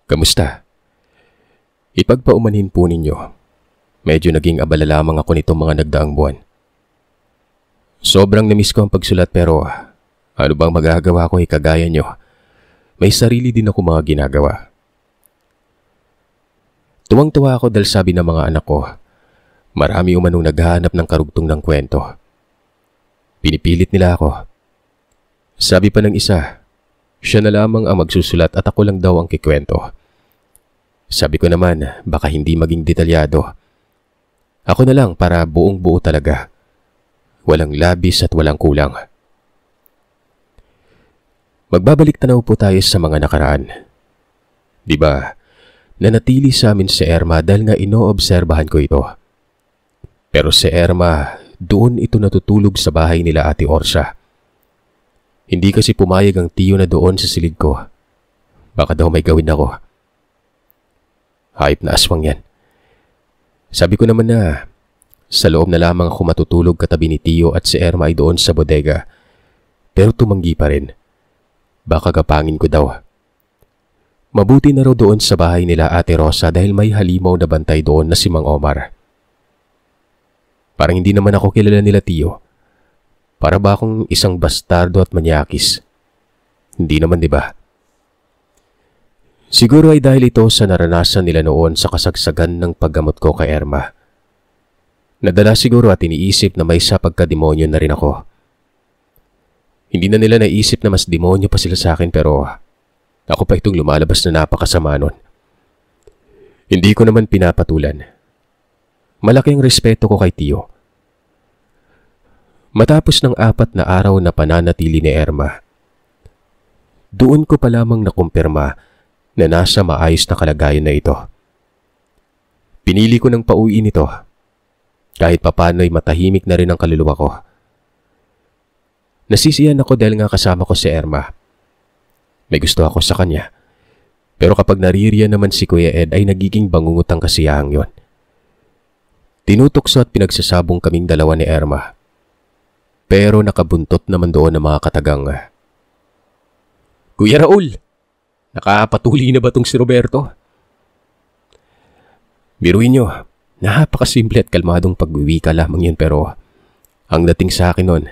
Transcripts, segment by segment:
Kamusta? Ipagpaumanhin po ninyo. Medyo naging abala lamang ako nitong mga nagdaang buwan. Sobrang namiss ko ang pagsulat pero ano bang magagawa ko kagaya nyo? May sarili din ako mga ginagawa. Tuwang-tuwa ako dahil sabi ng mga anak ko, marami umanong naghahanap ng karugtong ng kwento. Pinipilit nila ako. Sabi pa ng isa, siya na lamang ang magsusulat at ako lang daw ang kikwento. Sabi ko naman, baka hindi maging detalyado. Ako na lang para buong buo talaga. Walang labis at walang kulang. Magbabalik tanaw po tayo sa mga nakaraan. Diba, nanatili sa amin si Irma dahil nga inoobserbahan ko ito. Pero si Irma, doon ito natutulog sa bahay nila Ate Orsa. Hindi kasi pumayag ang tiyo na doon sa silid ko. Baka daw may gawin ako. Hayop na aswang yan. Sabi ko naman na sa loob na lamang ako matutulog katabi ni tiyo at si Irma ay doon sa bodega. Pero tumanggi pa rin. Baka gapangin ko daw. Mabuti na raw doon sa bahay nila Ate Rosa dahil may halimaw na bantay doon na si Mang Omar. Parang hindi naman ako kilala nila tiyo. Para ba akong isang bastardo at manyakis? Hindi naman, di ba? Siguro ay dahil ito sa naranasan nila noon sa kasagsagan ng paggamot ko kay Irma. Nadala siguro at iniisip na may sa pagkademonyo na rin ako. Hindi na nila naisip na mas demonyo pa sila sa akin pero ako pa itong lumalabas na napakasama nun. Hindi ko naman pinapatulan. Malaki ang respeto ko kay tiyo. Matapos ng 4 na araw na pananatili ni Irma, doon ko pa lamang nakumpirma na nasa maayos na kalagayan na ito. Pinili ko ng pauwiin ito. Kahit papano'y matahimik na rin ang kaluluwa ko. Nasisiyan ako dahil nga kasama ko si Irma. May gusto ako sa kanya. Pero kapag naririyan naman si Kuya Ed ay nagiging bangungot ang kasiyahang yon. Tinutokso at pinagsasabong kaming dalawa ni Irma. Pero nakabuntot naman doon ang mga katagang. Kuya Raul! Nakapatuli na ba tong si Roberto? Biruin nyo, napakasimple at kalmadong pagwiwika lamang yun pero ang dating sa akin nun,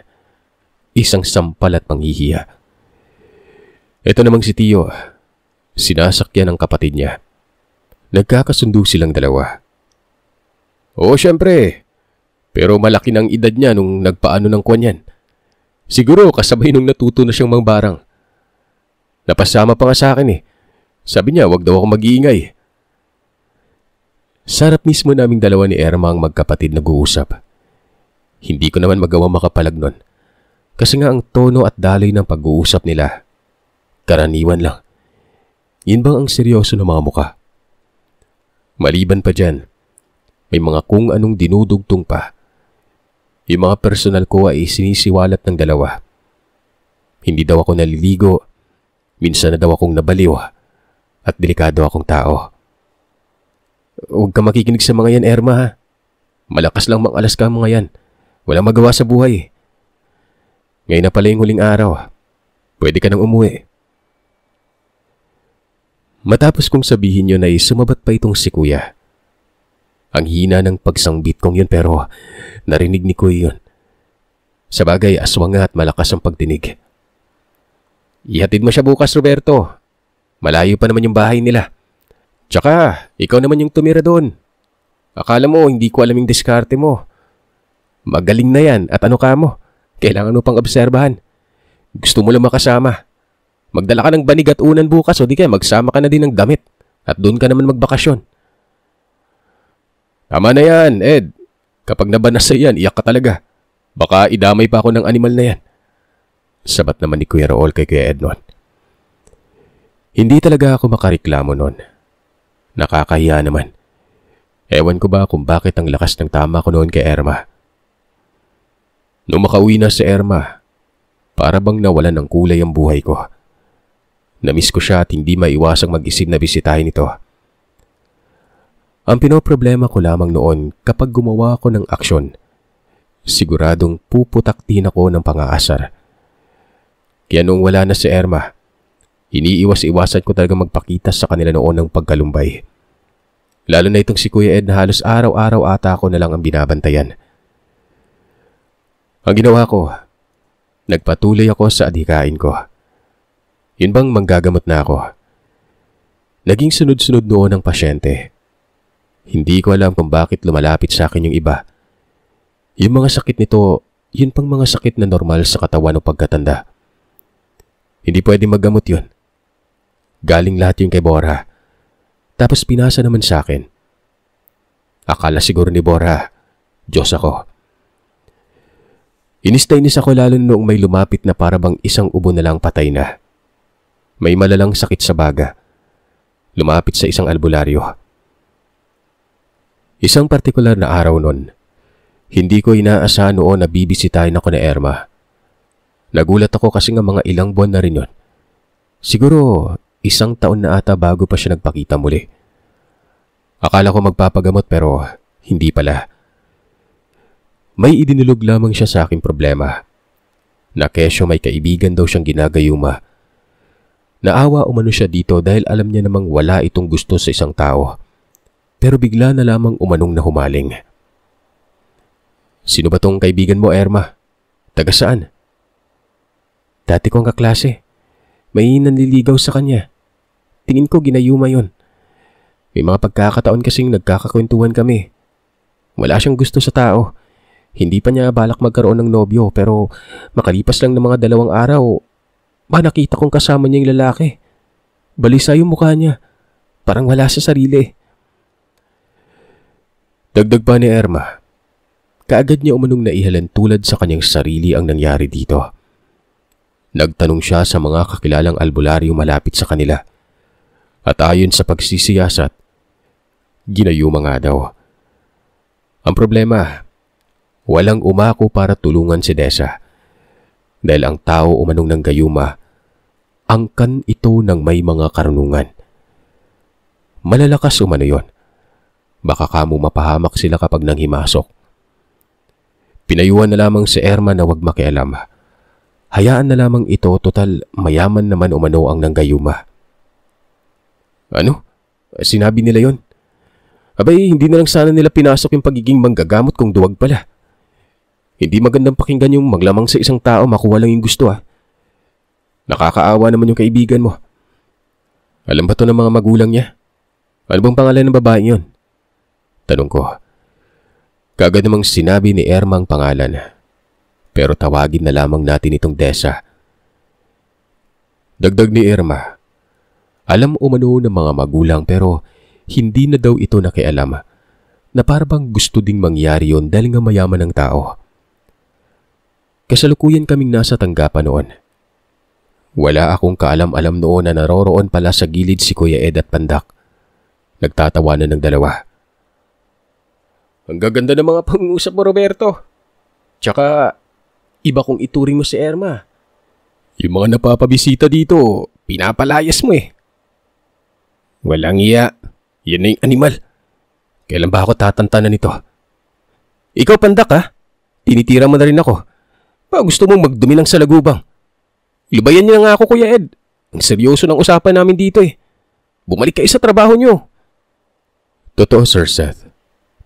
isang sampal at panghihiya. Ito namang si Tiyo, sinasakyan ng kapatid niya. Nagkakasundo silang dalawa. Oo, syempre. Pero malaki ng edad niya nung nagpaano ng kwan yan. Siguro kasabay nung natuto na siyang mangbarang. Napasama pa nga sa akin eh. Sabi niya, wag daw ako mag-iingay. Sarap mismo naming dalawa ni Irma ang magkapatid nag-uusap. Hindi ko naman magawa makapalag nun. Kasi nga ang tono at daloy ng pag-uusap nila. Karaniwan lang. Yun bang ang seryoso ng mga muka? Maliban pa dyan, may mga kung anong dinudugtong pa. Yung mga personal ko ay sinisiwalat ng dalawa. Hindi daw ako naliligo. Minsan na daw akong nabaliw at delikado akong tao. Huwag ka makikinig sa mga yan, Irma ha. Malakas lang mang-alas ka mga yan. Walang magawa sa buhay. Ngayon na pala yung huling araw. Pwede ka nang umuwi. Matapos kong sabihin yun ay sumabat pa itong si Kuya. Ang hina ng pagsangbit kong yun pero narinig ni Kuya yun. Sabagay aswang nga at malakas ang pagdinig. Ihatid mo siya bukas, Roberto. Malayo pa naman yung bahay nila. Tsaka, ikaw naman yung tumira doon. Akala mo, hindi ko alam yung diskarte mo. Magaling na yan at ano ka mo? Kailangan mo pang obserbahan. Gusto mo lang makasama. Magdala ka ng banig at unan bukas o di kaya magsama ka na din ng damit. At doon ka naman magbakasyon. Tama na yan, Ed. Kapag nabanasa yan, iyak ka talaga. Baka idamay pa ako ng animal na yan. Sabat naman ni Kuya Raul kay Kuya Ed noon. Hindi talaga ako makareklamo noon. Nakakahiya naman. Ewan ko ba kung bakit ang lakas ng tama ko noon kay Irma. Nung makauwi na si Irma, para bang nawalan ng kulay ang buhay ko. Namiss ko siya at hindi maiwasang mag-isip na bisitahin ito. Ang pinoproblema ko lamang noon kapag gumawa ako ng aksyon, siguradong puputaktin ako ng pang-aasar. Kaya nung wala na si Irma, Iniiwas-iwasan ko talaga magpakita sa kanila noon ng pagkalumbay. Lalo na itong si Kuya Ed na halos araw-araw ata ako na lang ang binabantayan. Ang ginawa ko, nagpatuloy ako sa adhikain ko. Yun bang manggagamot na ako? Naging sunod-sunod noon ang pasyente. Hindi ko alam kung bakit lumalapit sa akin yung iba. Yung mga sakit nito, yun pang mga sakit na normal sa katawan o pagkatanda. Hindi pwede maggamot yun. Galing lahat yun kay Bora. Tapos pinasa naman sa akin. Akala siguro ni Bora, Diyos ako. Inis na inis ako lalo noong may lumapit na parabang isang ubo na lang patay na. May malalang sakit sa baga. Lumapit sa isang albularyo. Isang partikular na araw nun, hindi ko inaasahan noon na bibisitahin ako ni Erma. Nagulat ako kasi nga mga ilang buwan na rin yun. Siguro 1 taon na ata bago pa siya nagpakita muli. Akala ko magpapagamot pero hindi pala. May idinulog lamang siya sa aking problema. Na kesyo may kaibigan daw siyang ginagayuma. Naawa umano siya dito dahil alam niya namang wala itong gusto sa isang tao. Pero bigla na lamang umanong na humaling. Sino ba tong kaibigan mo, Erma? Taga saan? Dati kong kaklase. May nanliligaw sa kanya. Tingin ko ginayuma yon. May mga pagkakataon kasing nagkakakwentuhan kami. Wala siyang gusto sa tao. Hindi pa niya balak magkaroon ng nobyo pero makalipas lang ng mga 2 araw, nakita kong kasama niya yung lalaki. Balisa yung mukha niya. Parang wala sa sarili. Dagdag pa ni Erma. Kaagad niya umunong naihalan tulad sa kanyang sarili ang nangyari dito. Nagtanong siya sa mga kakilalang albularyo malapit sa kanila. At ayon sa pagsisiyasat, ginayuma nga daw. Ang problema, walang umako para tulungan si Desa. Dahil ang tao umanong ng gayuma, angkan ito ng may mga karunungan. Malalakas umano yon. Baka kamo mapahamak sila kapag nanghimasok. Pinayuhan na lamang si Erma na wag makialam. Hayaan na lamang ito, total mayaman naman umano ang nanggayuma. Ano? Sinabi nila yon? Abay, hindi na lang sana nila pinasok yung pagiging manggagamot kung duwag pala. Hindi magandang pakinggan yung maglamang sa isang tao makuha lang yung gusto Nakakaawa naman yung kaibigan mo. Alam ba to ng mga magulang niya? Ano bang pangalan ng babae yon? Tanong ko. Kagad namang sinabi ni Erma ang pangalan. Pero tawagin na lamang natin itong Desa. Dagdag ni Erma. Alam umano ng mga magulang pero hindi na daw ito nakialam na parang gusto ding mangyari yon dahil nga mayaman ng tao. Kasalukuyan kaming nasa tanggapan noon. Wala akong kaalam-alam noon na naroroon pala sa gilid si Kuya Ed at Pandak. Nagtatawanan ng dalawa. Ang gaganda ng mga pang-usap mo, Roberto. Tsaka, iba kong ituring mo si Erma. Yung mga napapabisita dito, pinapalayas mo Walang iya. Yan na yung animal. Kailan ba ako tatantanan nito? Ikaw, Pandak Tinitira mo na rin ako. Gusto mong magdumi ng salagubang. Ilubayan niyo na nga ako, Kuya Ed. Ang seryoso ng usapan namin dito Bumalik kayo sa trabaho niyo. Totoo, Sir Seth.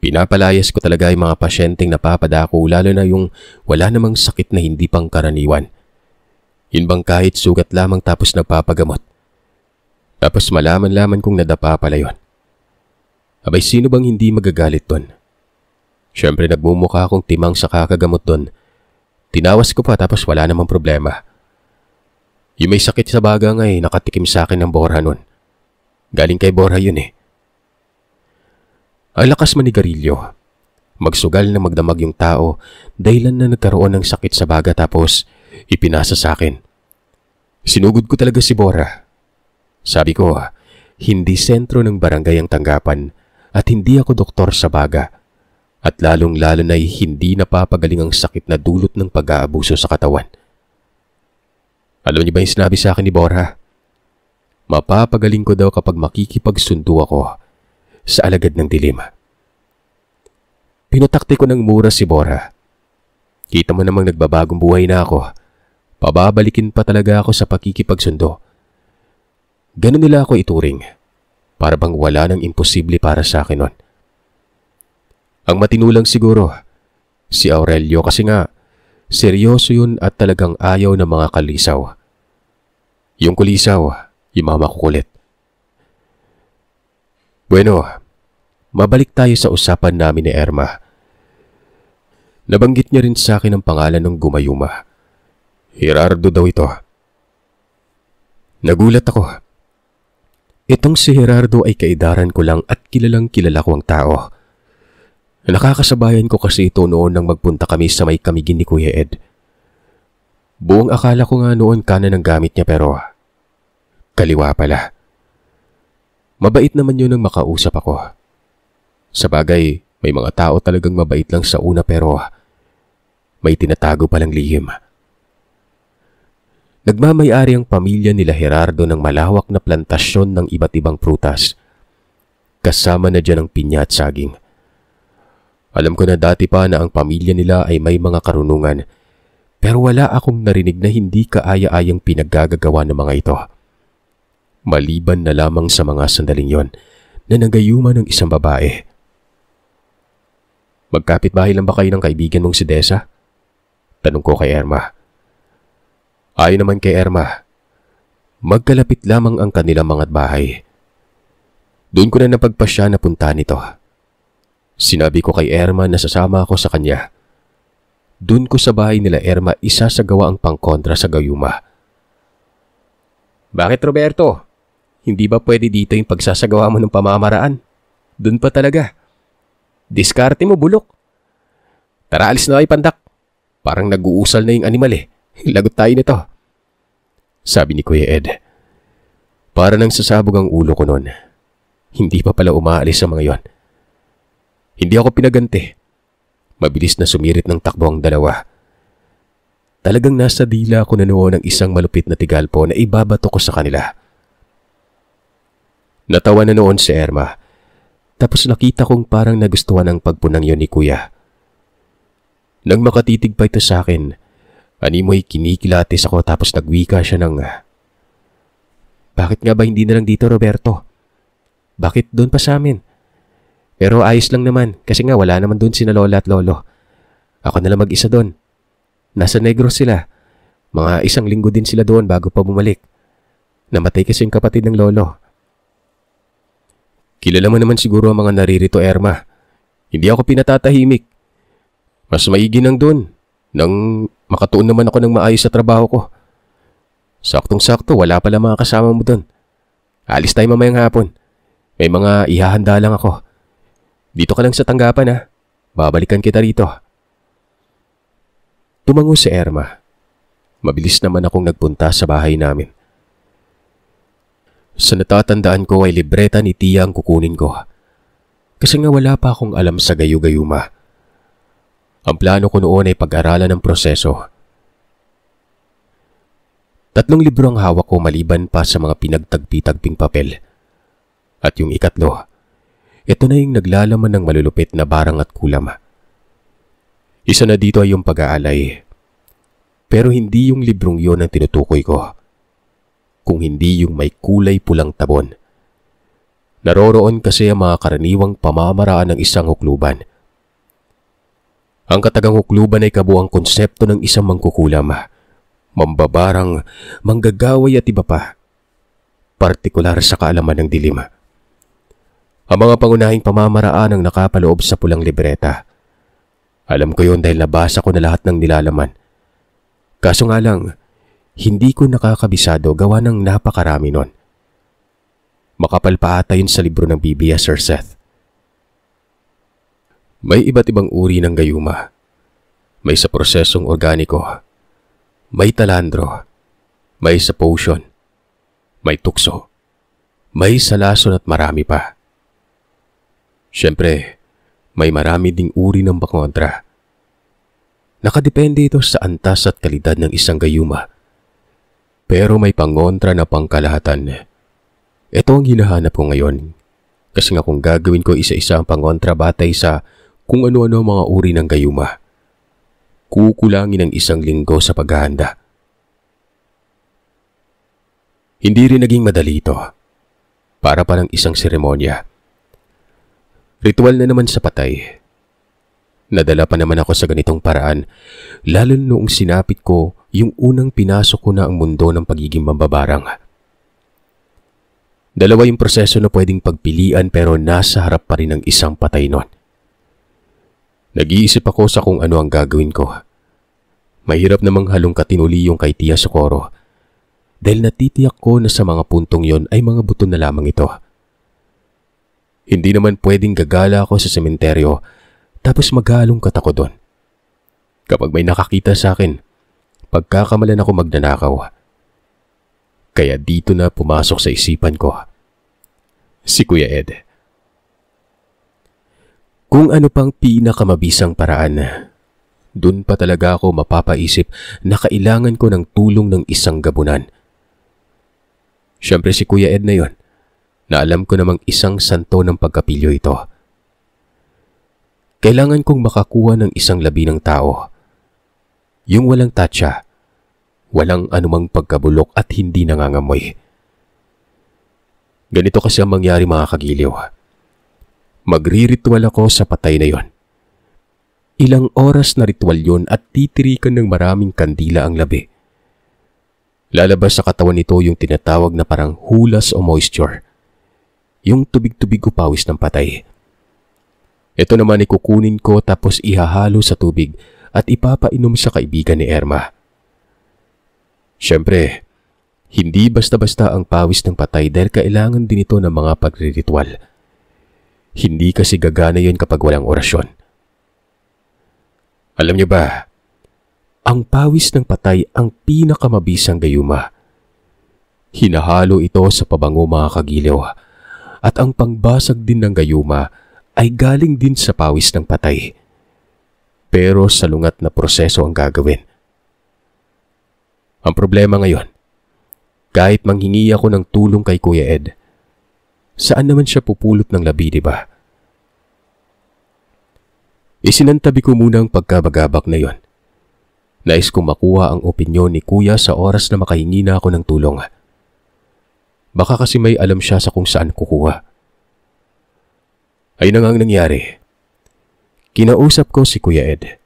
Pinapalayas ko talaga yung mga pasyenteng napapadako lalo na yung wala namang sakit na hindi pangkaraniwan. Yun bang kahit sugat lamang tapos nagpapagamot. Tapos malaman-laman kong nadapa pala yun. Abay, sino bang hindi magagalit doon? Siyempre nagmumukha akong timang sa kakagamot doon. Tinawas ko pa tapos wala namang problema. Yung may sakit sa baga nga nakatikim sa akin ng Bora nun. Galing kay Bora yun Ang lakas manigarilyo. Magsugal na magdamag yung tao dahilan na nagkaroon ng sakit sa baga tapos ipinasa sa akin. Sinugod ko talaga si Bora. Sabi ko, hindi sentro ng barangay ang tanggapan at hindi ako doktor sa baga. At lalong-lalo na hindi napapagaling ang sakit na dulot ng pag-aabuso sa katawan. Alam niyo ba yung sinabi sa akin ni Bora? Mapapagaling ko daw kapag makikipagsundo ako sa alagad ng dilim. Pinatakti ko ng mura si Bora. Kita mo namang nagbabagong buhay na ako. Pababalikin pa talaga ako sa pakikipagsundo. Ganun nila ako ituring. Para bang wala nang imposible para sa akin nun. Ang matinulang siguro, si Aurelio kasi nga, seryoso yun at talagang ayaw ng mga kalisaw. Yung kulisaw, yung mga makukulit. Bueno, mabalik tayo sa usapan namin ni Erma. Nabanggit niya rin sa akin ang pangalan ng gumayuma. Gerardo daw ito. Nagulat ako. Itong si Gerardo ay kaidaran ko lang at kilalang kilala ko ang tao. Nakakasabayan ko kasi ito noon nang magpunta kami sa may kamigin ni Kuya Ed. Buong akala ko nga noon kanan ang gamit niya pero kaliwa pala. Mabait naman yun nang makausap ako. Sa bagay, may mga tao talagang mabait lang sa una pero may tinatago palang lihim. Nagmamay-ari ang pamilya nila Gerardo ng malawak na plantasyon ng iba't ibang prutas. Kasama na dyan ang pinya at saging. Alam ko na dati pa na ang pamilya nila ay may mga karunungan, pero wala akong narinig na hindi kaaya-ayang pinaggagawa ng mga ito. Maliban na lamang sa mga sandaling yon na nagayuma ng isang babae. Magkapit-bahay lang ba kayo ng kaibigan mong si Desa? Tanong ko kay Erma. Ayon naman kay Erma, magkalapit lamang ang kanilang mga bahay. Doon ko na napagpasya na punta nito. Sinabi ko kay Erma na sasama ako sa kanya. Doon ko sa bahay nila Erma isasagawa ang pangkontra sa gayuma. Bakit Roberto? Hindi ba pwede dito yung pagsasagawa mo ng pamamaraan? Doon pa talaga. Diskarte mo bulok. Tara alis na kayo pandak. Parang nag-uusal na yung animal eh. Lagot tayo nito. Sabi ni Kuya Ed. Para nang sasabog ang ulo ko noon. Hindi pa pala umaalis ang mga yon. Hindi ako pinaganti. Mabilis na sumirit ng takbo ang dalawa. Talagang nasa dila ko na noon ng isang malupit na tigalpo na ibabato ko sa kanila. Natawa na noon si Erma. Tapos nakita kong parang nagustuhan ang pagpunang yon ni Kuya. Nang makatitig pa ito sa akin, animoy kinikilatis ako tapos nagwika siya ng, bakit nga ba hindi na lang dito Roberto? Bakit doon pa sa amin? Pero ayos lang naman kasi nga wala naman doon sina Lola at Lolo. Ako na lang mag-isa doon. Nasa Negros sila. Mga 1 linggo din sila doon bago pa bumalik. Namatay kasi yung kapatid ng Lolo. Kilala mo naman siguro ang mga naririto Erma. Hindi ako pinatatahimik. Mas maigi nang doon. Nang makatuon naman ako ng maayos sa trabaho ko. Saktong-sakto, wala pala mga kasama mo doon. Alis tayo mamayang hapon. May mga ihahanda lang ako. Dito ka lang sa tanggapan ha. Babalikan kita rito. Tumango si Erma. Mabilis naman akong nagpunta sa bahay namin. Sa natatandaan ko ay libreta ni Tia ang kukunin ko. Kasi nga wala pa akong alam sa gayu-gayuma. Ang plano ko noon ay pag-aralan ng proseso. 3 libro ang hawak ko maliban pa sa mga pinagtagpi-tagping papel. At yung ikatlo, ito na yung naglalaman ng malulupit na barang at kulam. Isa na dito ay yung pag-aalay. Pero hindi yung librong yon ang tinutukoy ko. Kung hindi yung may kulay pulang tabon. Naroroon kasi ang mga karaniwang pamamaraan ng isang hukluban. Ang katagang hukluban ay kabuang konsepto ng isang mangkukulam, mambabarang, manggagaway at iba pa. Partikular sa kaalaman ng dilim. Ang mga pangunahing pamamaraan ang nakapaloob sa pulang libreta. Alam ko yon dahil nabasa ko na lahat ng nilalaman. Kaso nga lang, hindi ko nakakabisado gawa ng napakarami nun. Makapal pa ata yun sa libro ng Biblia, Sir Seth. May iba't ibang uri ng gayuma. May sa prosesong organiko. May talandro. May sa potion. May tukso. May sa lason at marami pa. Siyempre, may marami ding uri ng pangontra. Nakadepende ito sa antas at kalidad ng isang gayuma. Pero may pangontra na pangkalahatan. Ito ang hinahanap ko ngayon. Kasi nga kung gagawin ko isa-isa ang pangontra batay sa kung ano-ano mga uri ng gayuma, kukulangin ng 1 linggo sa paghahanda. Hindi rin naging madali ito. Para parang isang seremonya. Ritual na naman sa patay. Nadala pa naman ako sa ganitong paraan, lalo noong sinapit ko yung unang pinasok ko na ang mundo ng pagiging mambabarang. Dalawa yung proseso na pwedeng pagpilian pero nasa harap pa rin ng isang patay nun. Nag-iisip ako sa kung ano ang gagawin ko. Mahirap namang halongkatin uli yung kay Tia Socorro dahil natitiyak ko na sa mga puntong yon ay mga buto na lamang ito. Hindi naman pwedeng gagala ako sa sementeryo tapos maghalongkat ako doon. Kapag may nakakita sa akin, pagkakamalan ako magnanakaw. Kaya dito na pumasok sa isipan ko si Kuya Ed. Kung ano pang pinakamabisang paraan, dun pa talaga ako mapapaisip na kailangan ko ng tulong ng isang gabunan. Siyempre si Kuya Ed na yon, na alam ko namang isang santo ng pagkapilyo ito. Kailangan kong makakuha ng isang labi ng tao. Yung walang tatsa, walang anumang pagkabulok at hindi nangangamoy. Ganito kasi ang mangyari mga kagiliw. Magriritual ako sa patay na yon. Ilang oras na ritual yon at titirikan ng maraming kandila ang labi. Lalabas sa katawan nito yung tinatawag na parang hulas o moisture. Yung tubig-tubig o pawis ng patay. Ito naman ikukunin ko tapos ihahalo sa tubig at ipapainom sa kaibigan ni Erma. Siyempre, hindi basta-basta ang pawis ng patay dahil kailangan din ito ng mga pagriritual. Hindi kasi gagana yun kapag walang orasyon. Alam niyo ba, ang pawis ng patay ang pinakamabisang gayuma. Hinahalo ito sa pabango mga kagiliw at ang pangbasag din ng gayuma ay galing din sa pawis ng patay. Pero salungat na proseso ang gagawin. Ang problema ngayon, kahit manghingi ako ng tulong kay Kuya Ed, saan naman siya pupulot ng labi, diba? Isinantabi ko muna ang pagkabagabak na yon. Nais kong makuha ang opinyon ni Kuya sa oras na makahingi na ako ng tulong. Baka kasi may alam siya sa kung saan kukuha. Ayun na nga ang nangyari. Kinausap ko si Kuya Ed.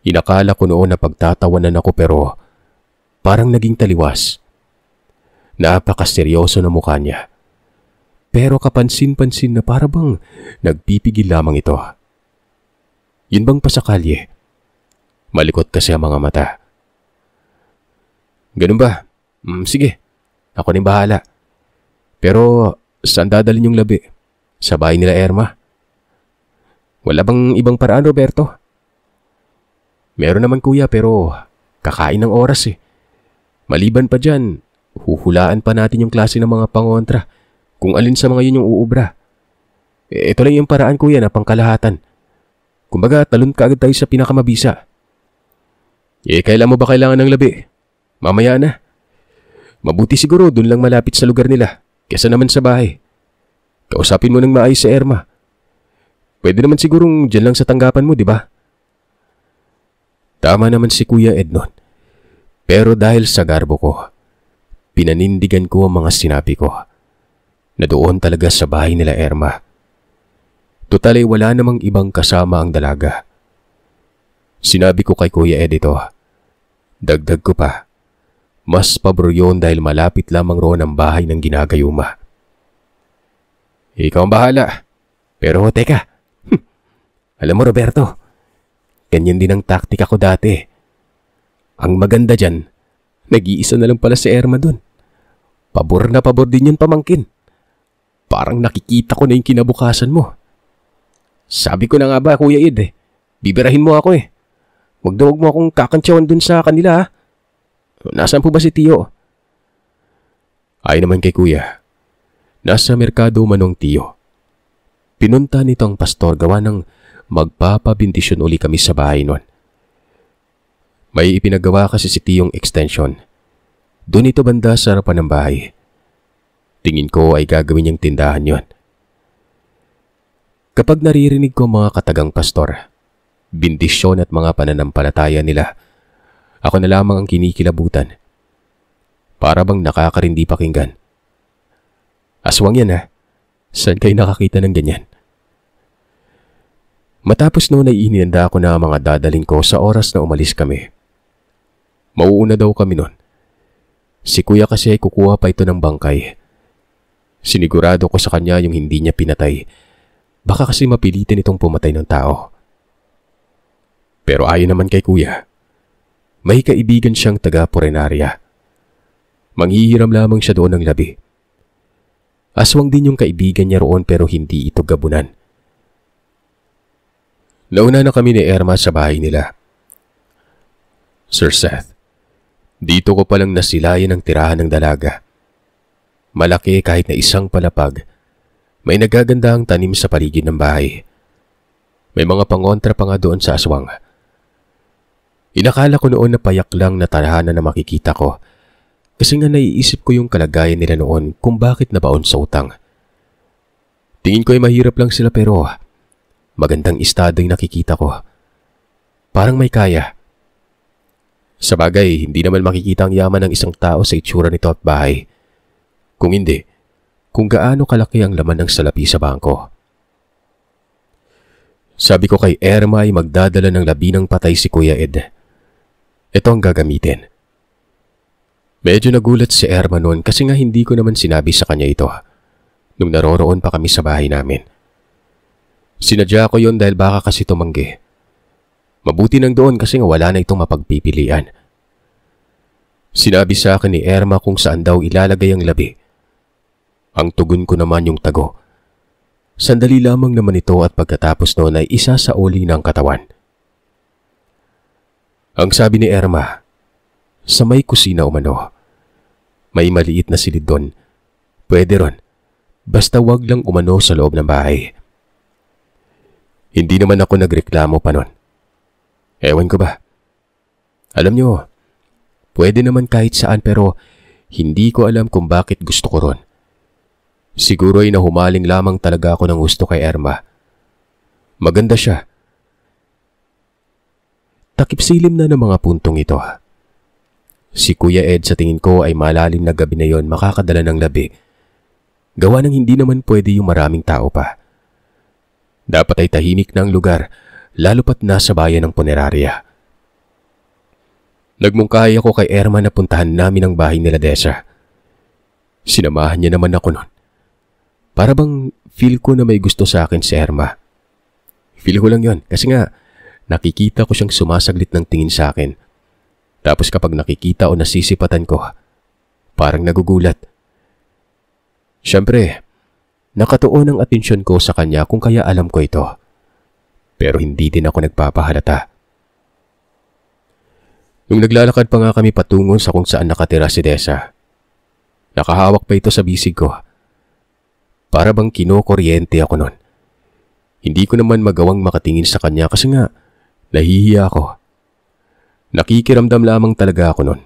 Inakala ko noon na pagtatawanan ako pero parang naging taliwas. Napakaseryoso na mukha niya. Pero kapansin-pansin na para bang nagpipigil lamang ito. Yun bang pasakalye? Malikot kasi ang mga mata. Ganun ba? Sige, ako rin bahala. Pero saan dadalhin yung labi? Sa bahay nila Erma. Wala bang ibang paraan, Roberto? Meron naman kuya pero kakain ng oras eh. Maliban pa dyan, huhulaan pa natin yung klase ng mga pangontra kung alin sa mga yun yung uubra. Ito lang yung paraan kuya na pangkalahatan. Kumbaga talon ka agad tayo sa pinakamabisa. Kailan mo ba kailangan ng labi? Mamaya na. Mabuti siguro dun lang malapit sa lugar nila kesa naman sa bahay. Kausapin mo ng maayos sa Erma. Pwede naman sigurong dyan lang sa tanggapan mo, di ba? Tama naman si Kuya Ed nun. Pero dahil sa garbo ko, pinanindigan ko ang mga sinabi ko na doon talaga sa bahay nila Erma. Total ay wala namang ibang kasama ang dalaga. Sinabi ko kay Kuya Ed ito. Dagdag ko pa, mas pabor yun dahil malapit lamang roon ang bahay ng ginagayuma. Ikaw ang bahala. Pero teka, alam mo Roberto, ganyan din ang taktika ko dati. Ang maganda dyan, nag-iisa na lang pala si Erma dun. Pabor na pabor din yun pamangkin. Parang nakikita ko na yung kinabukasan mo. Sabi ko na nga ba Kuya Ed bibirahin mo ako eh. Huwag mo akong kakantsawan dun sa kanila ha. Nasaan po ba si Tio? Ay naman kay Kuya. Nasa merkado manong Tio. Pinunta nito ang pastor gawa ng magpapabindisyon uli kami sa bahay nun. May ipinagawa kasi si Tiyong extension. Doon ito banda sa harapan ng bahay. Tingin ko ay gagawin niyang tindahan yon. Kapag naririnig ko mga katagang pastor, bindisyon at mga pananampalataya nila, ako na lamang ang kinikilabutan. Para bang nakakarindi pakinggan. Aswang yan ha. Saan kayo nakakita ng ganyan? Matapos noon ay inihanda ko na ang mga dadalhin ko sa oras na umalis kami. Mauuna daw kami noon. Si kuya kasi ay kukuha pa ito ng bangkay. Sinigurado ko sa kanya yung hindi niya pinatay. Baka kasi mapilitin itong pumatay ng tao. Pero ayon naman kay kuya, may kaibigan siyang taga-Porenarya. Manghihiram lamang siya doon ng labi. Aswang din yung kaibigan niya roon pero hindi ito gabunan. Nauna na kami ni Erma sa bahay nila. Sir Seth, dito ko palang nasilayan ang tirahan ng dalaga. Malaki kahit na isang palapag. May nagagandahang tanim sa paligid ng bahay. May mga pangontra pa nga doon sa aswang. Inakala ko noon na payak lang na tarahanan na makikita ko. Kasi nga naiisip ko yung kalagayan nila noon kung bakit nabaon sa utang. Tingin ko ay mahirap lang sila pero magandang estado yung nakikita ko. Parang may kaya. Sa bagay, hindi naman makikita ang yaman ng isang tao sa itsura nito at bahay. Kung hindi, kung gaano kalaki ang laman ng salapi sa bangko. Sabi ko kay Erma ay magdadala ng labi ng patay si Kuya Ed. Ito ang gagamitin. Medyo nagulat si Erma noon kasi nga hindi ko naman sinabi sa kanya ito nung naroroon pa kami sa bahay namin. Sinadya ko yon dahil baka kasi tumanggi. Mabuti nang doon kasi nga wala na itong mapagpipilian. Sinabi sa akin ni Erma kung saan daw ilalagay ang labi. Ang tugon ko naman yung tago. Sandali lamang naman ito at pagkatapos noon ay isa sa uli ng katawan. Ang sabi ni Erma, sa may kusina umano. May maliit na silid doon. Pwede ron. Basta wag lang umano sa loob ng bahay. Hindi naman ako nagreklamo pa nun. Ewan ko ba? Alam nyo, pwede naman kahit saan pero hindi ko alam kung bakit gusto ko ron. Siguro ay nahumaling lamang talaga ako ng gusto kay Erma. Maganda siya. Takip silim na ng mga puntong ito. Si Kuya Ed sa tingin ko ay malalim na gabi na yon makakadala ng labi. Gawa ng hindi naman pwede yung maraming tao pa. Dapat ay tahimik na ang lugar, lalo pat nasa bayan ng Ponerarya. Nagmungkahi ako kay Erma na puntahan namin ang bahay nila Desa. Sinamahan niya naman ako nun. Para bang feel ko na may gusto sa akin si Erma. Feel ko lang yon kasi nga nakikita ko siyang sumasaglit ng tingin sa akin. Tapos kapag nakikita o nasisipatan ko, parang nagugulat. Siyempre, nakatuon ang atensyon ko sa kanya kung kaya alam ko ito. Pero hindi din ako nagpapahalata. Nung naglalakad pa nga kami patungo sa kung saan nakatira si Desa, nakahawak pa ito sa bisig ko. Para bang kinokuryente ako nun. Hindi ko naman magawang makatingin sa kanya kasi nga nahihiya ako. Nakikiramdam lamang talaga ako nun.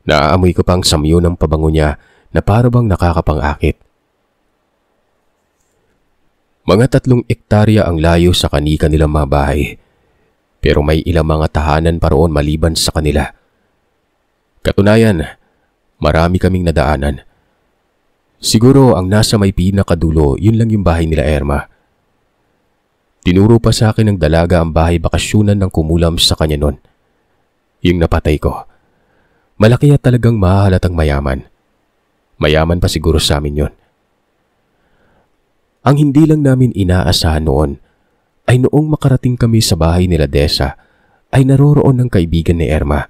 Naaamoy ko pang samyo ng pabango niya na para bang nakakapang-akit. Mga 3 ektarya ang layo sa kani-kanilang mga bahay. Pero may ilang mga tahanan pa roon maliban sa kanila. Katunayan, marami kaming nadaanan. Siguro ang nasa may pinakadulo, yun lang yung bahay nila Erma. Tinuro pa sa akin ng dalaga ang bahay bakasyunan ng kumulam sa kanya nun. Yung napatay ko. Malaki at talagang mahahalatang mayaman. Mayaman pa siguro sa amin yun. Ang hindi lang namin inaasahan noon ay noong makarating kami sa bahay nila Desa ay naroroon ng kaibigan ni Erma.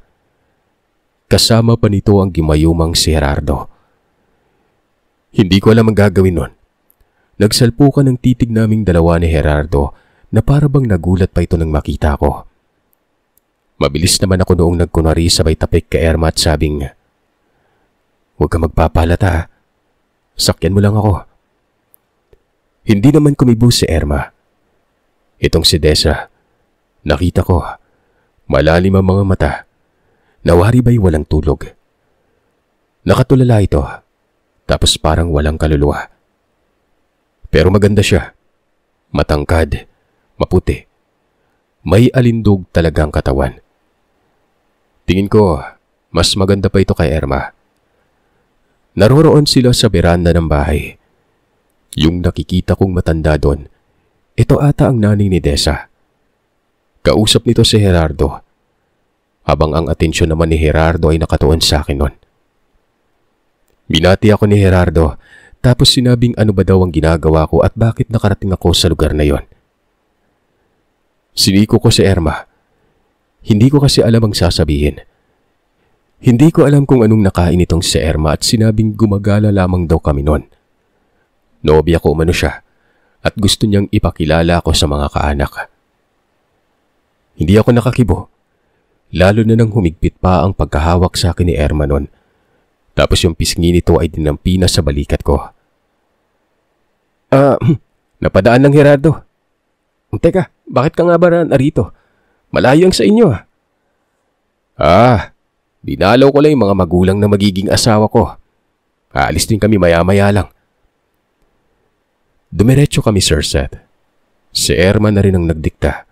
Kasama pa nito ang gimayumang si Gerardo. Hindi ko alam ang gagawin nun. Nagsalpukan ng titig naming dalawa ni Gerardo na para bang nagulat pa ito nang makita ko. Mabilis naman ako noong nagkunwari sabay tapik kay Erma at sabing, "Huwag ka magpapalata. Sakyan mo lang ako." Hindi naman kumibo si Erma. Itong si Desa, nakita ko, malalim ang mga mata. Nawari ba'y walang tulog? Nakatulala ito, tapos parang walang kaluluwa. Pero maganda siya. Matangkad, maputi. May alindog talagang katawan. Tingin ko, mas maganda pa ito kay Erma. Naroroon sila sa beranda ng bahay. Yung nakikita kong matanda doon, ito ata ang nanay ni Dessa. Kausap nito si Gerardo, habang ang atensyon naman ni Gerardo ay nakatuon sa akin noon. Binati ako ni Gerardo, tapos sinabing ano ba daw ang ginagawa ko at bakit nakarating ako sa lugar na yon. Siniko ko si Erma. Hindi ko kasi alam ang sasabihin. Hindi ko alam kung anong nakain itong si Erma at sinabing gumagala lamang daw kami noon. Nobya ko umano siya at gusto niyang ipakilala ako sa mga kaanak. Hindi ako nakakibo, lalo na nang humigpit pa ang pagkahawak sa akin ni Erma noon. Tapos yung pisngi nito ay dinampi na sa balikat ko. Napadaan ng Gerardo. Teka, bakit ka nga ba narito? Malayo ang sa inyo dinalaw ko lang yung mga magulang na magiging asawa ko. Aalis din kami maya-maya lang. Dumiretso kami, Sir Seth. Si Erma na rin ang nagdikta.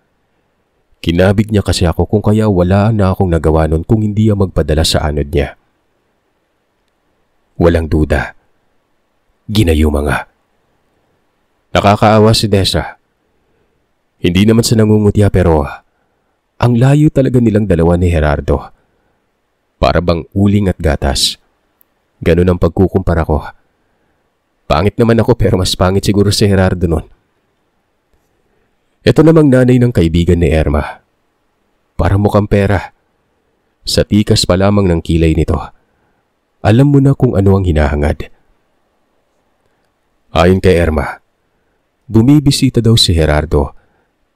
Kinabig niya kasi ako kung kaya wala na akong nagawa nun kung hindi ang magpadala sa anod niya. Walang duda. Ginayuma nga. Nakakaawa si Dessa. Hindi naman sa nangungutya pero ang layo talaga nilang dalawa ni Gerardo. Para bang uling at gatas. Ganun ang pagkukumpara ko. Pangit naman ako pero mas pangit siguro si Gerardo nun. Ito namang nanay ng kaibigan ni Erma. Para mukhang pera. Sa tikas pa lamang ng kilay nito. Alam mo na kung ano ang hinahangad. Ayon kay Erma, bumibisita daw si Gerardo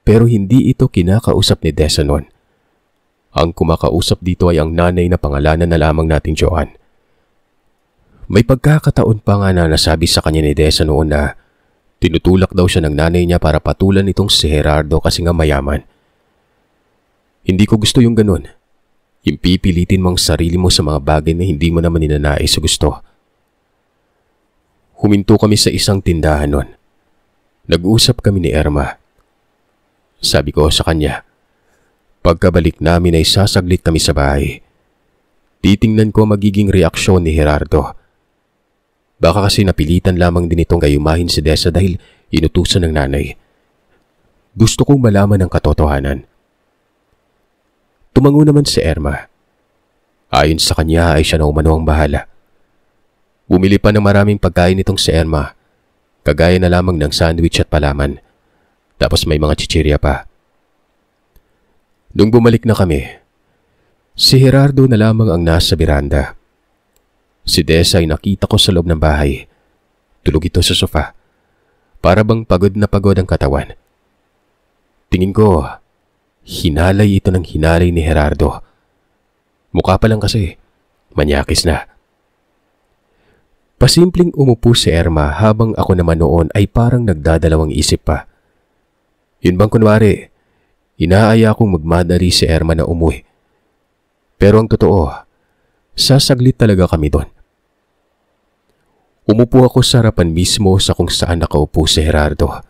pero hindi ito kinakausap ni Dessa noon. Ang kumakausap dito ay ang nanay na pangalanan na lamang nating Joan. May pagkakataon pa nga na nasabi sa kanya ni Dessa noon na tinutulak daw siya ng nanay niya para patulan itong si Gerardo kasi nga mayaman. Hindi ko gusto yung ganun. Yung pipilitin mo ang sarili mo sa mga bagay na hindi mo naman ninanais sa gusto. Huminto kami sa isang tindahan noon. Nag-uusap kami ni Erma. Sabi ko sa kanya, pagkabalik namin ay sasaglit kami sa bahay. Titingnan ko magiging reaksyon ni Gerardo. Baka kasi napilitan lamang din itong gayumahin si Dessa dahil inutusan ng nanay. Gusto kong malaman ang katotohanan. Tumango naman si Erma. Ayon sa kanya ay siya na umano ang bahala. Bumili pa ng maraming pagkain itong si Erma, kagaya na lamang ng sandwich at palaman. Tapos may mga chichirya pa. Nung bumalik na kami, si Gerardo na lamang ang nasa beranda. Si Dessa ay nakita ko sa loob ng bahay. Tulog ito sa sofa. Para bang pagod na pagod ang katawan. Tingin ko, hinalay ito ng hinalay ni Gerardo. Mukha pa lang kasi, manyakis na. Pasimpleng umupo si Erma habang ako naman noon ay parang nagdadalawang isip pa. Yun bang kunwari, inaaya kong magmadali si Erma na umuwi. Pero ang totoo, sasaglit talaga kami doon. Umupo ako sa harapan mismo sa kung saan nakaupo si Gerardo.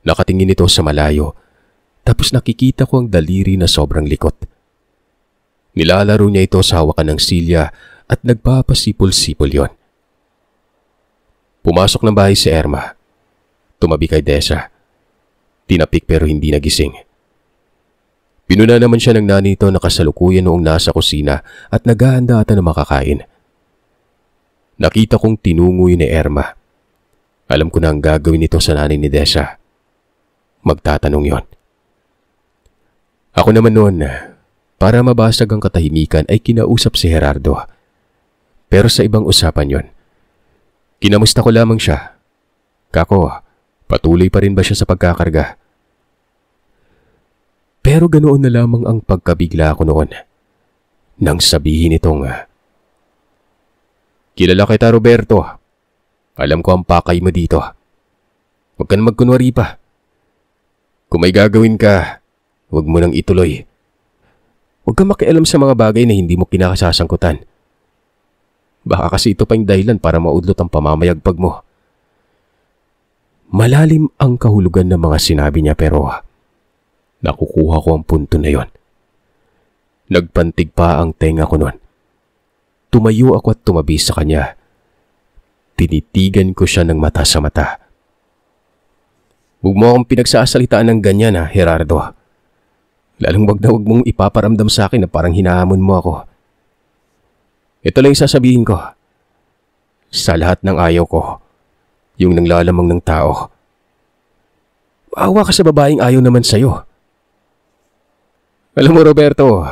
Nakatingin ito sa malayo, tapos nakikita ko ang daliri na sobrang likot. Nilalaro niya ito sa hawakan ng silya at nagpapasipol-sipol yon. Pumasok ng bahay si Erma. Tumabi kay Dessa. Tinapik pero hindi nagising. Pinuna naman siya ng nanay ito na kasalukuyan noong nasa kusina at naghahanda ata na makakain. Nakita kong tinungoy ni Erma. Alam ko na ang gagawin nito sa nanay ni Dessa. Magtatanong yon. Ako naman noon, para mabasag ang katahimikan ay kinausap si Gerardo. Pero sa ibang usapan yon. Kinamusta ko lamang siya. Kako, patuloy pa rin ba siya sa pagkakarga? Pero ganoon na lamang ang pagkabigla ko noon. Nang sabihin itong, kilala kita Roberto. Alam ko ang pakay mo dito. Huwag ka na magkunwari pa. Kung may gagawin ka, huwag mo nang ituloy. Huwag ka makialam sa mga bagay na hindi mo kinakasasangkutan. Baka kasi ito pa yung dahilan para maudlot ang pamamayagpag mo. Malalim ang kahulugan ng mga sinabi niya pero nakukuha ko ang punto na yon. Nagpantig pa ang tenga ko noon. Tumayo ako at tumabi sa kanya. Tinitigan ko siya ng mata sa mata. Huwag mo akong pinagsasalitaan ng ganyan Gerardo. Lalong wag na wag mong ipaparamdam sa akin na parang hinahamon mo ako. Ito lang yung sasabihin ko. Sa lahat ng ayaw ko, yung nanglalamang ng tao. Awa ka sa babaeng ayaw naman sa'yo. Alam mo Roberto,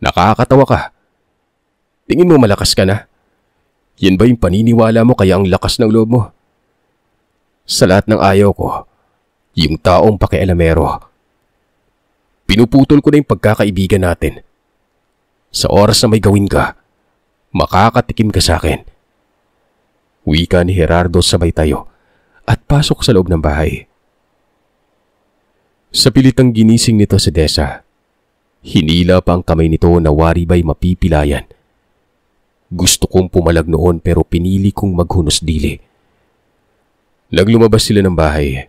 nakakatawa ka. Tingin mo malakas ka na? Yan ba yung paniniwala mo kaya ang lakas ng loob mo? Sa lahat ng ayaw ko, yung taong pakialamero. Pinuputol ko na yung pagkakaibigan natin. Sa oras na may gawin ka, makakatikim ka sa akin. Wika ni Gerardo sabay tayo at pasok sa loob ng bahay. Sa pilitang ginising nito si Dessa, hinila pa ang kamay nito na wari ba'y mapipilayan. Gusto kong pumalag noon pero pinili kong maghunos dili. Naglumabas sila ng bahay.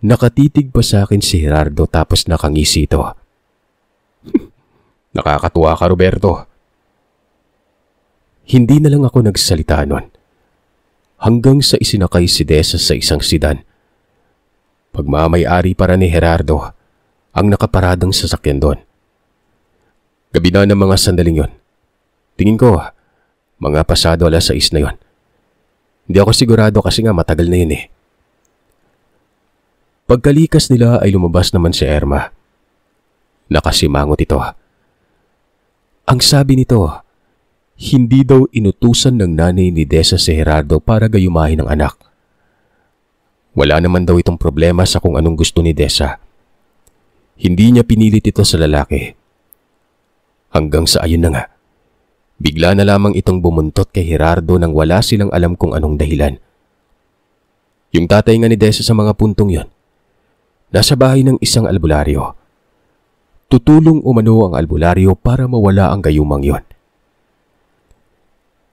Nakatitig pa sa akin si Gerardo tapos nakangisi ito. Nakakatuwa ka Roberto. Hindi na lang ako nagsalita nun. Hanggang sa isinakay si Dessa sa isang sedan. Pagmamay-ari para ni Gerardo ang nakaparadang sasakyan doon. Gabi na ng mga sandaling yon. Tingin ko, mga pasado 6:00 na yon. Hindi ako sigurado kasi nga matagal na yun Pagkalikas nila ay lumabas naman si Erma. Nakasimangot ito. Ang sabi nito, hindi daw inutusan ng nanay ni Dessa si Gerardo para gayumahin ang anak. Wala naman daw itong problema sa kung anong gusto ni Dessa. Hindi niya pinilit ito sa lalaki. Hanggang sa ayun na nga. Bigla na lamang itong bumuntot kay Gerardo nang wala silang alam kung anong dahilan. Yung tatay nga ni Dessa sa mga puntong yon, nasa bahay ng isang albularyo. Tutulong umano ang albularyo para mawala ang gayumang yon.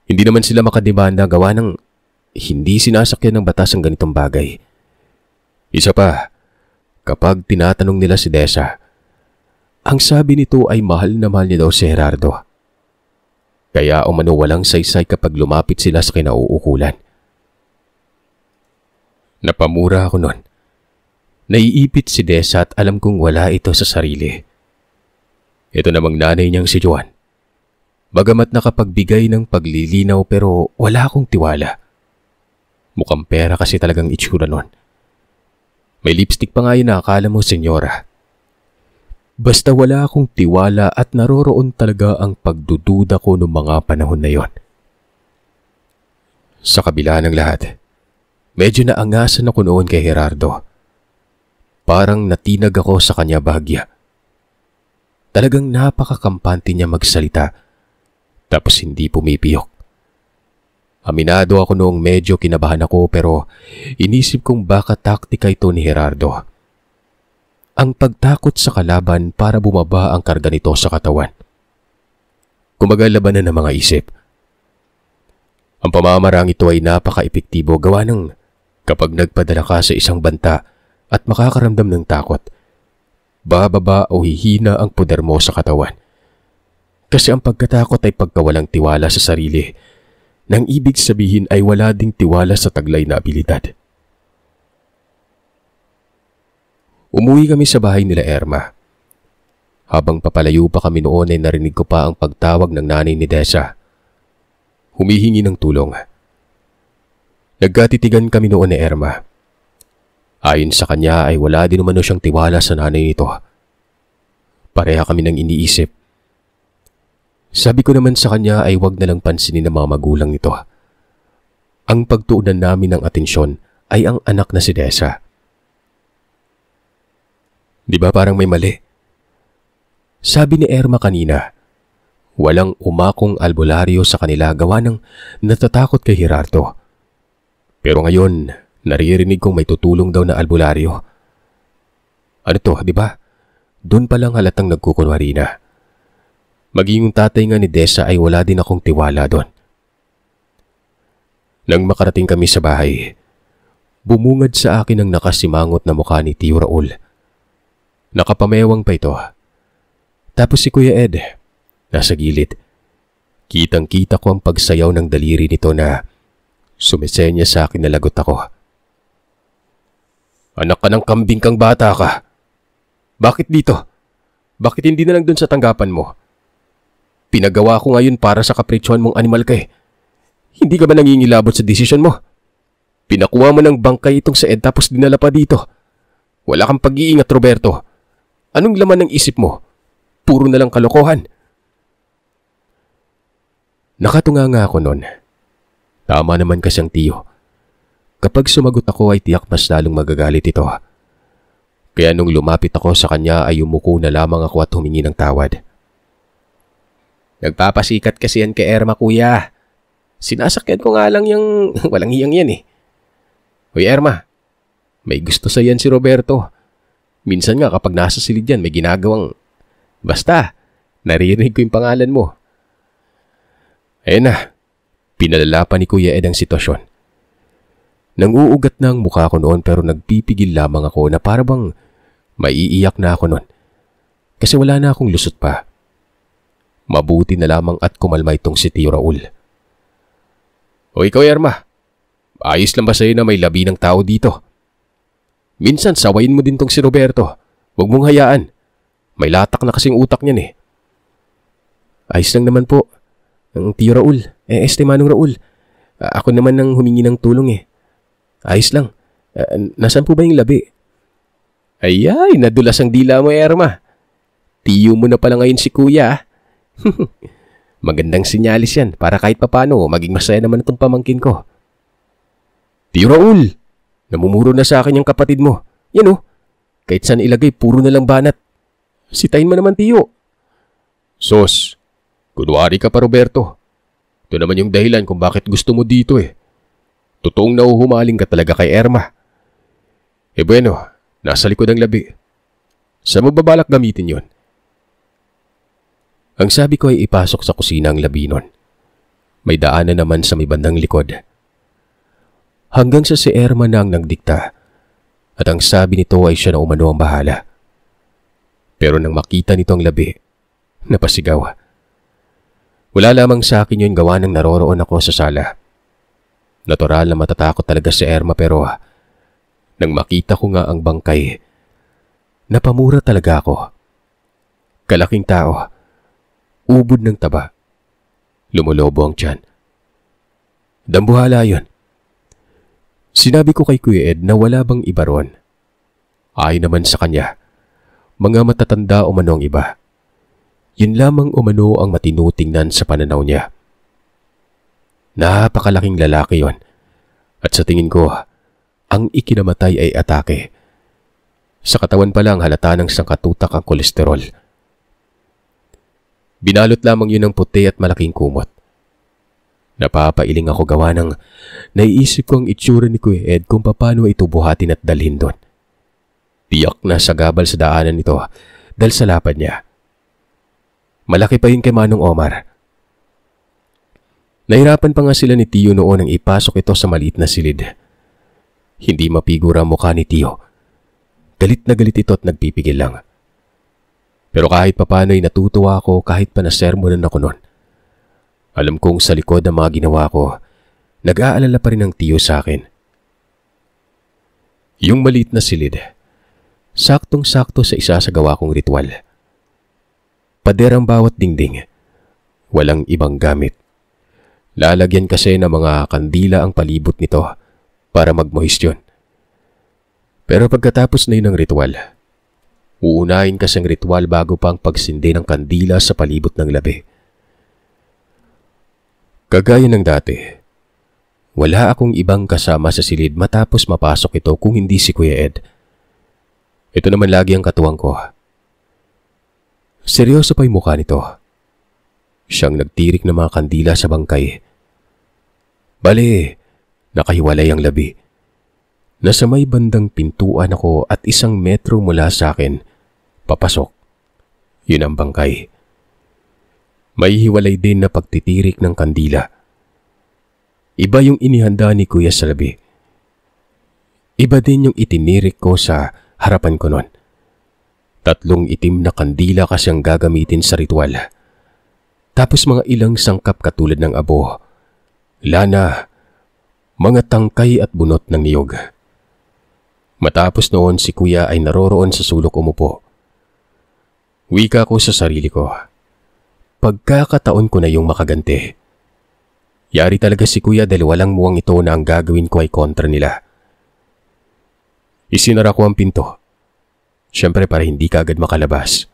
Hindi naman sila makademanda gawa ng hindi sinasakyan ng batas ang ganitong bagay. Isa pa, kapag tinatanong nila si Dessa, ang sabi nito ay mahal na mahal niya daw si Gerardo. Kaya umano walang saysay kapag lumapit sila sa kinauukulan. Napamura ako nun. Naiipit si Dessa at alam kong wala ito sa sarili. Ito namang nanay niyang si Juan. Bagamat nakapagbigay ng paglilinaw pero wala akong tiwala. Mukhang pera kasi talagang itsura nun. May lipstick pa nga yun na akala mo, senyora. Basta wala akong tiwala at naroroon talaga ang pagdududa ko noong mga panahon na yon. Sa kabila ng lahat, medyo naangasan ako noon kay Gerardo. Parang natinag ako sa kanya bahagya. Talagang napakakampante niya magsalita, tapos hindi pumipiyok. Aminado ako noong medyo kinabahan ako pero inisip kong baka taktika ito ni Gerardo. Ang pagtakot sa kalaban para bumaba ang karga nito sa katawan. Kumbaga labanan ng mga isip. Ang pamamarang ito ay napaka-epektibo gawa ng kapag nagpadala ka sa isang banta at makakaramdam ng takot, bababa o hihina ang poder mo sa katawan. Kasi ang pagkatakot ay pagkawalang tiwala sa sarili, nang ibig sabihin ay wala ding tiwala sa taglay na abilidad. Umuwi kami sa bahay nila Erma. Habang papalayo pa kami noon ay narinig ko pa ang pagtawag ng nanay ni Dessa. Humihingi ng tulong. Nagkatitigan kami noon ni Erma. Ayon sa kanya ay wala din umano siyang tiwala sa nanay nito. Pareha kami nang iniisip. Sabi ko naman sa kanya ay wag na lang pansinin ng mga magulang nito. Ang pagtuunan namin ng atensyon ay ang anak na si Dessa. Di ba parang may mali? Sabi ni Erma kanina, walang umakong albularyo sa kanila gawa ng natatakot kay Gerardo. Pero ngayon, naririnig kong may tutulong daw na albularyo. Ano to, di ba? Doon pa lang halatang nagkukunwari na. Maging yung tatay nga ni Dessa ay wala din akong tiwala doon. Nang makarating kami sa bahay, bumungad sa akin ang nakasimangot na mukha ni Tio Raul. Nakapamewang pa ito. Tapos si Kuya Ed, nasa gilid. Kitang-kita ko ang pagsayaw ng daliri nito na sumisenya sa akin na lagot ako. Anak ka ng kambing kang bata ka. Bakit dito? Bakit hindi na lang dun sa tanggapan mo? Pinagawa ko ngayon para sa kapritsyon mong animal ka eh. Hindi ka ba nangingilabot sa desisyon mo? Pinakuha mo ng bangkay itong sa Ed tapos dinala pa dito. Wala kang pag-iingat, Roberto. Anong laman ng isip mo? Puro na lang kalokohan. Nakatunga nga ako noon. Tama naman kasi ang tiyo. Kapag sumagot ako ay tiyak mas lalong magagalit ito. Kaya nung lumapit ako sa kanya ay umuko na lamang ako at humingi ng tawad. Nagpapasikat kasi yan kay Erma, kuya. Sinasakyan ko nga lang yung walang hiyang yan eh. Hoy Erma, may gusto sa yan si Roberto. Minsan nga kapag nasa silid yan may ginagawang... Basta, naririnig ko yung pangalan mo. Ayun na, pinalala pa ni Kuya Ed ang sitwasyon. Nang-uugat na ang mukha ko noon pero nagpipigil lamang ako na parang maiiyak na ako noon. Kasi wala na akong lusot pa. Mabuti na lamang at kumalma itong si Tio Raul. O ikaw Erma, ayos lang ba sa'yo na may labi ng tao dito? Minsan sawayin mo din tong si Roberto. Huwag mong hayaan. May latak na kasing utak niyan eh. Ayos lang naman po. Ang Tio Raul, Manong Raul. Ako naman nang humingi ng tulong eh. Ayos lang. Nasaan po ba yung labi? Ay, nadulas ang dila mo Erma. Tiyo mo na pala ngayon si Kuya. Magandang sinyalis yan para kahit papano maging masaya naman itong pamangkin ko. Tio Raul, namumuro na sa akin yung kapatid mo. Yan oh, kahit saan ilagay puro na lang banat. Sitayin mo naman Tiyo. Sos, kunwari ka pa Roberto. Ito naman yung dahilan kung bakit gusto mo dito eh. Totoong nauhumaling ka talaga kay Erma. Bueno, nasa likod ang labi. Saan mo babalak gamitin yon? Ang sabi ko ay ipasok sa kusina ang labi nun. May daanan naman sa may bandang likod. Hanggang sa si Erma na ang nagdikta at ang sabi nito ay siya na umano ang bahala. Pero nang makita nito ang labi, napasigaw. Wala lamang sa akin yun gawa ng naroroon ako sa sala. Natural na matatakot talaga si Erma pero nang makita ko nga ang bangkay, napamura talaga ako. Kalaking tao, ubod ng taba, lumulobo ang tiyan. Dambuhala yun. Sinabi ko kay Kuya Ed na wala bang iba ron. Ayon naman sa kanya, mga matatanda umano ang iba. Yun lamang umano ang matinutingnan sa pananaw niya. Napakalaking lalaki yon. At sa tingin ko, ang ikinamatay ay atake. Sa katawan pa lang halata ng sangkatutak ang kolesterol. Binalot lamang yun ng puti at malaking kumot. Napapailing ako gawa ng naiisip ko ang itsura ni Kuya Ed kung paano ito buhatin at dalhin doon. Tiyak na sagabal sa daanan nito dahil sa lapad niya. Malaki pa yun kay Manong Omar. Nahirapan pa nga sila ni Tiyo noon ang ipasok ito sa maliit na silid. Hindi mapigura ang mukha ni Tiyo. Galit na galit ito at nagpipigil lang. Pero kahit papano'y natutuwa ako kahit pa nasermonan ako noon. Alam kong sa likod ng mga ginawa ko, nag-aalala pa rin ang Tiyo sa akin. Yung maliit na silid, saktong-sakto sa isa sa gawa kong ritual. Pader ang bawat dingding, walang ibang gamit. Lalagyan kasi ng mga kandila ang palibot nito para magmoist yun. Pero pagkatapos na yun ng ritual, uunahin kasi ang ritual bago pa ang pagsindi ng kandila sa palibot ng labi. Kagaya ng dati, wala akong ibang kasama sa silid matapos mapasok ito kung hindi si Kuya Ed. Ito naman lagi ang katuwang ko. Seryoso pa yung mukha nito. Siyang nagtirik ng mga kandila sa bangkay. Bale, nakahiwalay ang labi. Nasa may bandang pintuan ako at 1 metro mula sa akin, papasok. Yun ang bangkay. May hiwalay din na pagtitirik ng kandila. Iba yung inihanda ni Kuya sa labi. Iba din yung itinirik ko sa harapan ko nun. 3 itim na kandila kasi ang gagamitin sa ritual. Tapos mga ilang sangkap katulad ng abo, lana, mga tangkay at bunot ng niyog. Matapos noon si kuya ay naroroon sa sulok umupo. Wika ko sa sarili ko. Pagkakataon ko na yung makaganti. Yari talaga si kuya dahil walang muwang ito na ang gagawin ko ay kontra nila. Isinara ko ang pinto. Siyempre para hindi kaagad makalabas.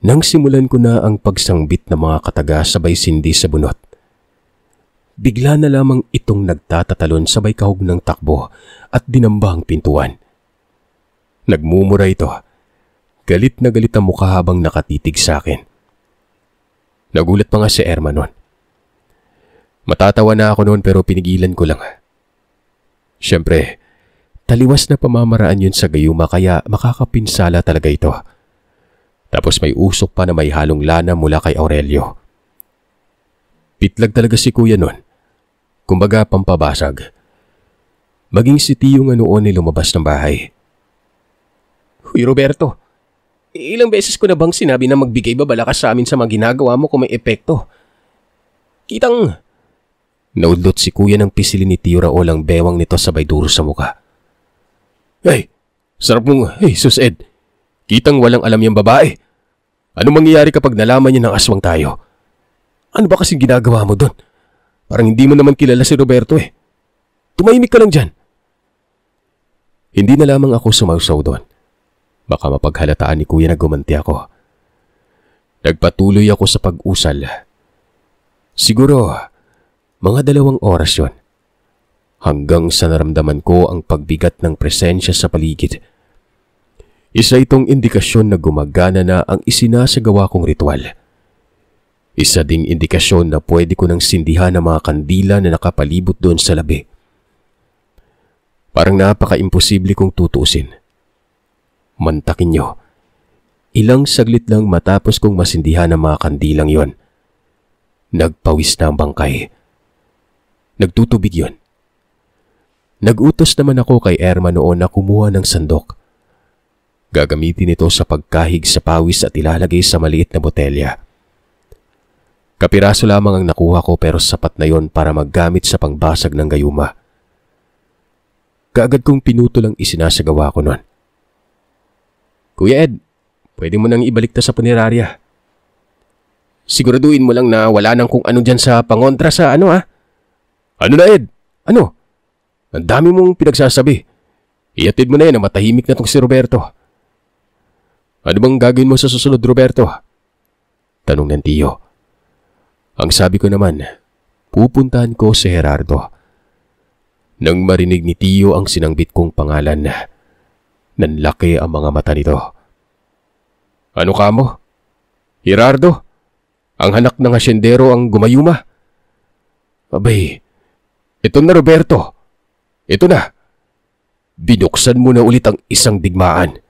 Nang simulan ko na ang pagsangbit ng mga kataga sabay sindi sa bunot, bigla na lamang itong nagtatatalon sabay kahog ng takbo at dinamba ang pintuan. Nagmumura ito. Galit na galit ang mukha habang nakatitig sa akin. Nagulat pa nga si Erma noon. Matatawa na ako noon pero pinigilan ko lang. Siyempre, taliwas na pamamaraan yun sa gayuma kaya makakapinsala talaga ito. Tapos may usok pa na may halong lana mula kay Aurelio. Pitlag talaga si kuya noon. Kumbaga pampabasag. Maging si Tio nga noon ay lumabas ng bahay. Huy Roberto, ilang beses ko na bang sinabi na magbigay babala ka sa amin sa mga ginagawa mo kung may epekto? Kitang... Naudlot si kuya ng pisilin ni Tio Raul ang bewang nito sabay duro sa muka. Hey, sarap mong... Hey, Sus Ed, kitang walang alam yung babae. Ano mangyayari kapag nalaman niya ng aswang tayo? Ano ba kasing ginagawa mo doon? Parang hindi mo naman kilala si Roberto eh. Tumahimik ka lang dyan. Hindi na lamang ako sumausaw doon. Baka mapaghalataan ni kuya na gumanti ako. Nagpatuloy ako sa pag-usal. Siguro, mga 2 oras yon. Hanggang sa naramdaman ko ang pagbigat ng presensya sa paligid. Isa itong indikasyon na gumagana na ang isinasagawa kong ritual. Isa ding indikasyon na pwede ko nang sindihan ang mga kandila na nakapalibot doon sa labi. Parang napaka-imposible kong tutuusin. Mantakin nyo, ilang saglit lang matapos kong masindihan ang mga kandilang yon. Nagpawis na ang bangkay. Nagtutubig yon. Nag-utos naman ako kay Erma noon na kumuha ng sandok. Gagamitin ito sa pagkahig sa pawis at ilalagay sa maliit na botelya. Kapiraso lamang ang nakuha ko pero sapat na yon para maggamit sa pangbasag ng gayuma. Kaagad kong pinutol ang isinasagawa ko noon. Kuya Ed, pwede mo nang ibalik ta sa punerarya. Siguraduhin mo lang na wala nang kung ano dyan sa pangontra sa ano ah. Ano na Ed? Ano? Ang dami mong pinagsasabi. Iatid mo na yan na matahimik na tong si Roberto. Ano bang gagawin mo sa susunod, Roberto? Tanong ng Tio. Ang sabi ko naman, pupuntahan ko si Gerardo. Nang marinig ni Tio ang sinangbit kong pangalan, nanlaki ang mga mata nito. Ano ka mo? Gerardo? Ang hanak ng asyendero ang gumayuma? Abay, ito na Roberto. Ito na. Binuksan mo na ulit ang isang digmaan.